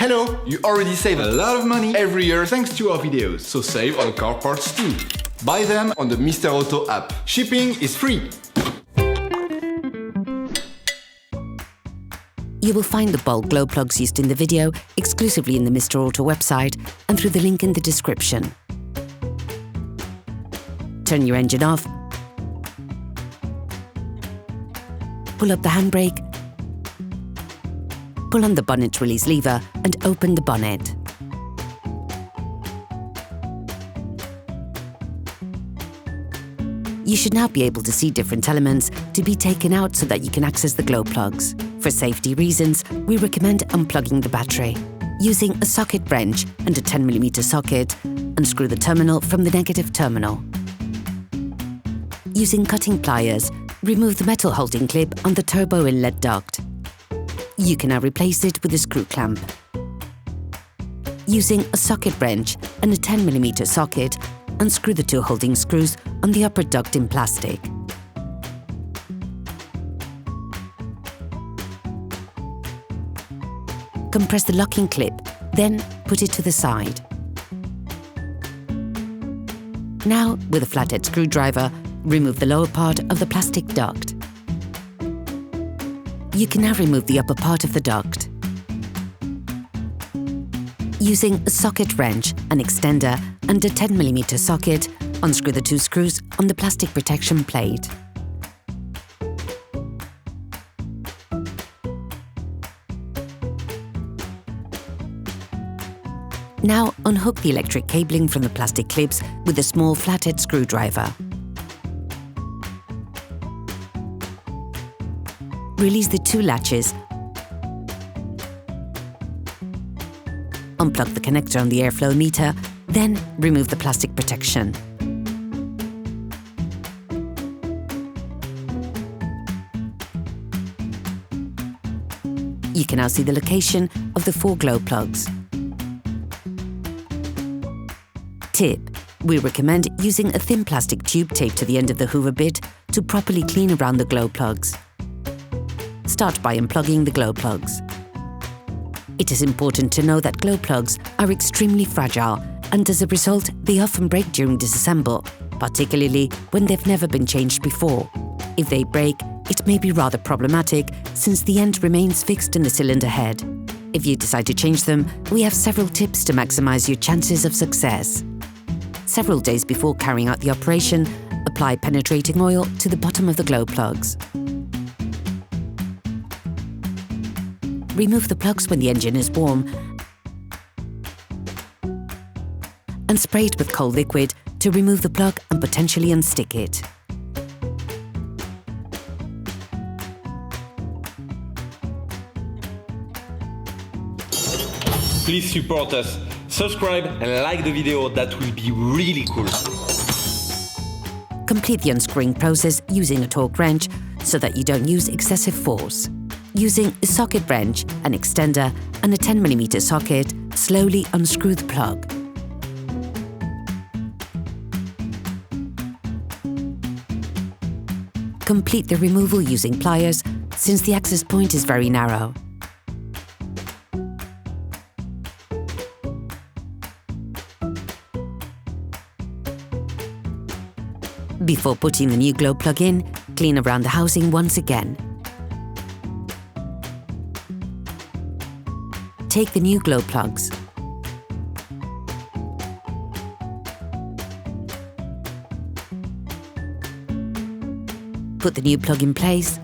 Hello! You already save a lot of money every year thanks to our videos, so save on car parts too. Buy them on the Mr. Auto app. Shipping is free! You will find the bulk glow plugs used in the video exclusively in the Mr. Auto website and through the link in the description. Turn your engine off, pull up the handbrake, pull on the bonnet release lever and open the bonnet. You should now be able to see different elements to be taken out so that you can access the glow plugs. For safety reasons, we recommend unplugging the battery. Using a socket wrench and a 10mm socket, unscrew the terminal from the negative terminal. Using cutting pliers, remove the metal holding clip on the turbo inlet duct. You can now replace it with a screw clamp. Using a socket wrench and a 10mm socket, unscrew the two holding screws on the upper duct in plastic. Compress the locking clip, then put it to the side. Now, with a flathead screwdriver, remove the lower part of the plastic duct. You can now remove the upper part of the duct. Using a socket wrench, an extender and a 10mm socket, unscrew the two screws on the plastic protection plate. Now unhook the electric cabling from the plastic clips with a small flathead screwdriver. Release the two latches. Unplug the connector on the airflow meter, then remove the plastic protection. You can now see the location of the 4 glow plugs. Tip: we recommend using a thin plastic tube taped to the end of the hoover bit to properly clean around the glow plugs. Start by unplugging the glow plugs. It is important to know that glow plugs are extremely fragile and as a result they often break during disassemble, particularly when they've never been changed before. If they break, it may be rather problematic since the end remains fixed in the cylinder head. If you decide to change them, we have several tips to maximize your chances of success. Several days before carrying out the operation, apply penetrating oil to the bottom of the glow plugs. Remove the plugs when the engine is warm and spray it with cold liquid to remove the plug and potentially unstick it. Please support us, subscribe and like the video, that will be really cool. Complete the unscrewing process using a torque wrench so that you don't use excessive force. Using a socket wrench, an extender and a 10mm socket, slowly unscrew the plug. Complete the removal using pliers, since the access point is very narrow. Before putting the new glow plug in, clean around the housing once again. Take the new glow plugs. Put the new plug in place.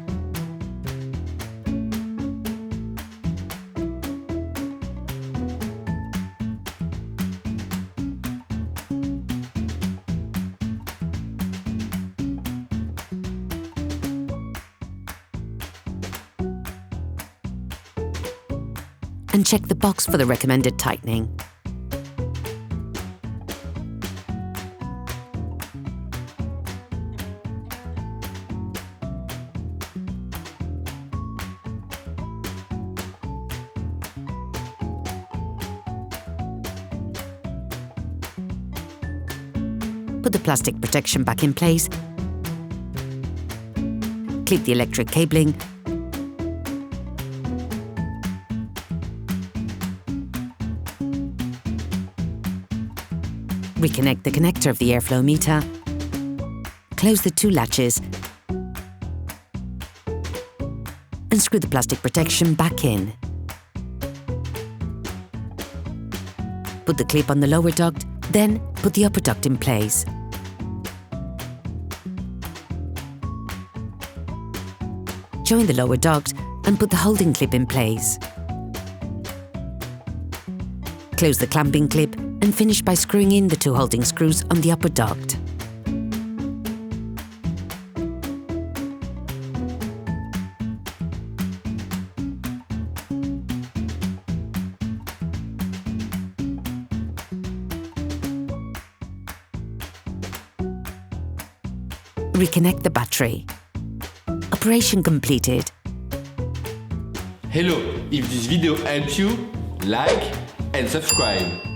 And check the box for the recommended tightening. Put the plastic protection back in place. Clip the electric cabling. Reconnect the connector of the airflow meter. Close the two latches and screw the plastic protection back in. Put the clip on the lower duct, then put the upper duct in place. Join the lower duct and put the holding clip in place. Close the clamping clip and finish by screwing in the two holding screws on the upper duct. Reconnect the battery. Operation completed. Hello, if this video helped you, like and subscribe.